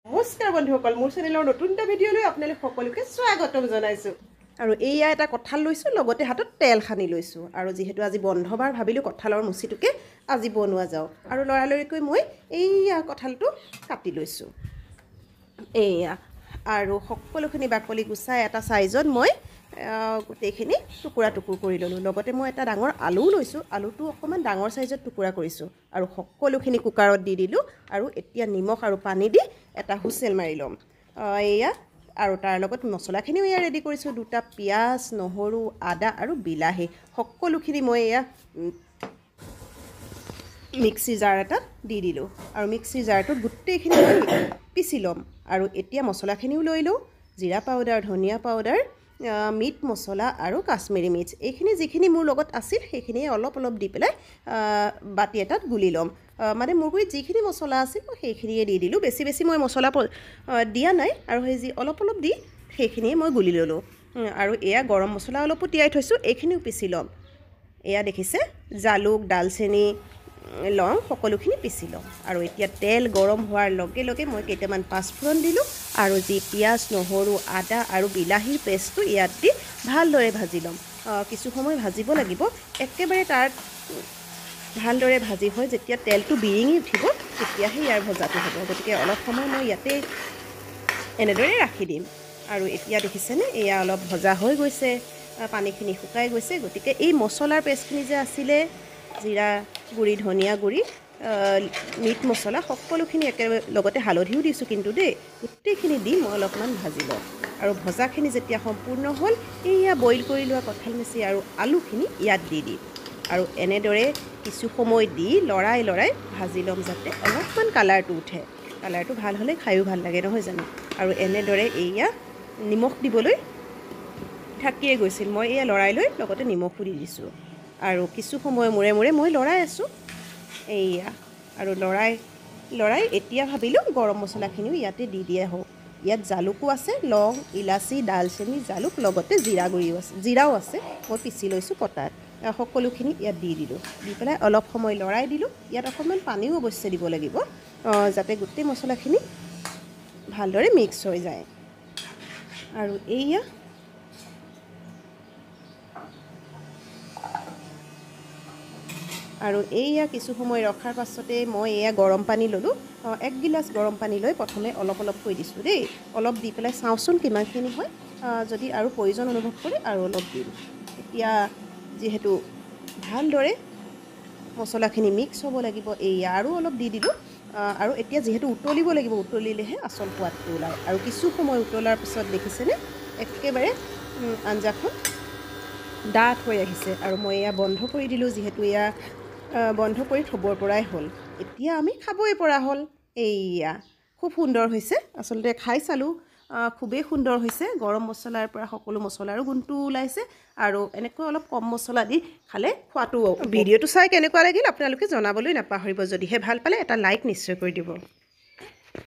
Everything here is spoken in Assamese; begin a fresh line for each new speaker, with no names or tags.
নমস্কাৰ বন্ধুসকল, মোৰ চেনেলৰ নতুন এটা ভিডিঅ'লৈ আপোনালোক সকলোকে স্বাগতম জনাইছোঁ। আৰু এইয়া এটা কঁঠাল লৈছোঁ, লগতে হাতত তেল সানি লৈছোঁ। আৰু যিহেতু আজি বন্ধবাৰ ভাবিলোঁ কঁঠালৰ মুচিটোকে আজি বনোৱা যাওক। আৰু লৰালৰিকৈ মই এইয়া কঁঠালটো কাটি লৈছোঁ। এইয়া আৰু সকলোখিনি বাকলি গুচাই এটা চাইজত মই গোটেইখিনি টুকুৰা টুকুৰ কৰি ল'লোঁ। লগতে মই এটা ডাঙৰ আলুও লৈছোঁ, আলুটো অকণমান ডাঙৰ চাইজত টুকুৰা কৰিছোঁ। আৰু সকলোখিনি কুকাৰত দি দিলোঁ। আৰু এতিয়া নিমখ আৰু পানী দি এটা হুইচেল মাৰি ল'ম। এয়া আৰু তাৰ লগত মছলাখিনিও এয়া ৰেডি কৰিছোঁ। দুটা পিঁয়াজ, নহৰু, আদা আৰু বিলাহী সকলোখিনি মই এয়া মিক্সি জাৰ এটাত দি দিলোঁ। আৰু মিক্সি জাৰটোত গোটেইখিনি মই পিচি ল'ম। আৰু এতিয়া মছলাখিনিও লৈ লওঁ। জিৰা পাউডাৰ, ধনিয়া পাউডাৰ, মিট মছলা আৰু কাশ্মীৰী মিৰ্চ, এইখিনি যিখিনি মোৰ লগত আছিল সেইখিনিয়ে অলপ অলপ দি পেলাই বাতি এটাত গুলি ল'ম। মানে মোৰ গুৰিত যিখিনি মছলা আছিল মই সেইখিনিয়ে দি দিলোঁ। বেছি বেছি মই মছলা দিয়া নাই। আৰু সেই যি অলপ অলপ দি সেইখিনিয়ে মই গুলি ল'লোঁ। আৰু এয়া গৰম মছলা অলপো তিয়াই থৈছোঁ, এইখিনিও পিচি ল'ম। এয়া দেখিছে, জালুক, ডালচেনি, লং সকলোখিনি পিচি ল'ম। আৰু এতিয়া তেল গৰম হোৱাৰ লগে লগে মই কেইটামান পাঁচফোৰণ দিলোঁ। আৰু যি পিঁয়াজ, নহৰু, আদা আৰু বিলাহীৰ পেষ্টটো ইয়াত দি ভালদৰে ভাজি ল'ম। কিছু সময় ভাজিব লাগিব। একেবাৰে তাত ভালদৰে ভাজি হৈ যেতিয়া তেলটো বিৰিঙি উঠিব তেতিয়াহে ইয়াৰ ভজাটো হ'ব। গতিকে অলপ সময় মই ইয়াতে এনেদৰে ৰাখি দিম। আৰু এতিয়া দেখিছেনে, এয়া অলপ ভজা হৈ গৈছে, পানীখিনি শুকাই গৈছে। গতিকে এই মছলাৰ পেষ্টখিনি যে আছিলে, জিৰা গুড়ি, ধনিয়া গুড়ি, মিট মছলা সকলোখিনি একেবাৰে, লগতে হালধিও দিছোঁ কিন্তু দেই, গোটেইখিনি দি মই অলপমান ভাজি লওঁ। আৰু ভজাখিনি যেতিয়া সম্পূৰ্ণ হ'ল, এইয়া বইল কৰি লোৱা কঁঠাল মুচি আৰু আলুখিনি ইয়াত দি দিম। আৰু এনেদৰে কিছু সময় দি লৰাই লৰাই ভাজি ল'ম, যাতে অলপমান কালাৰটো উঠে। কালাৰটো ভাল হ'লে খায়ো ভাল লাগে, নহয় জানো? আৰু এনেদৰে এইয়া নিমখ দিবলৈ থাকিয়ে গৈছিল। মই এয়া লৰাই লৈ লগতে নিমখো দি দিছোঁ। আৰু কিছু সময় মূৰে মূৰে মই লৰাই আছোঁ। এইয়া আৰু লৰাই এতিয়া ভাবিলোঁ গৰম মছলাখিনিও ইয়াতে দি দিয়া হওক। ইয়াত জালুকো আছে, লং, ইলাচি, ডালচেনি, জালুক, লগতে জিৰাও আছে। মই পিচি লৈছোঁ পটাত। সকলোখিনি ইয়াত দি দিলোঁ। দি পেলাই অলপ সময় লৰাই দিলোঁ। ইয়াত অকণমান পানীও অৱশ্যে দিব লাগিব, যাতে গোটেই মছলাখিনি ভালদৰে মিক্স হৈ যায়। আৰু এইয়া কিছু সময় ৰখাৰ পাছতে মই এয়া গৰম পানী ল'লোঁ। 1 গিলাচ গৰম পানী লৈ প্ৰথমে অলপ অলপ থৈ দিছোঁ দেই। অলপ দি পেলাই চাওঁচোন কিমানখিনি হয়। যদি আৰু প্ৰয়োজন অনুভৱ কৰে আৰু অলপ দিম। এতিয়া যিহেতু ভালদৰে মছলাখিনি মিক্স হ'ব লাগিব, এয়া আৰু অলপ দি দিলোঁ। আৰু এতিয়া যিহেতু উতলিব লাগিব, উতলিলেহে আচল সোৱাদটো ওলায়। আৰু কিছু সময় উতলাৰ পিছত দেখিছেনে, একেবাৰে আঞ্জাখন ডাঠ হৈ আহিছে। আৰু মই এয়া বন্ধ কৰি দিলোঁ, যিহেতু এয়া বন্ধ কৰি থ'বৰ পৰাই হ'ল। এতিয়া আমি খাবই পৰা হ'ল। এইয়া খুব সুন্দৰ হৈছে। আচলতে খাই চালোঁ, খুবেই সুন্দৰ হৈছে। গৰম মছলাৰ পৰা সকলো মছলাৰো গুণটো ওলাইছে। আৰু এনেকৈ অলপ কম মছলা দি খালে খোৱাটো। ভিডিঅ'টো চাই কেনেকুৱা লাগিল আপোনালোকে জনাবলৈ নাপাহৰিব। যদিহে ভাল পালে এটা লাইক নিশ্চয় কৰি দিব।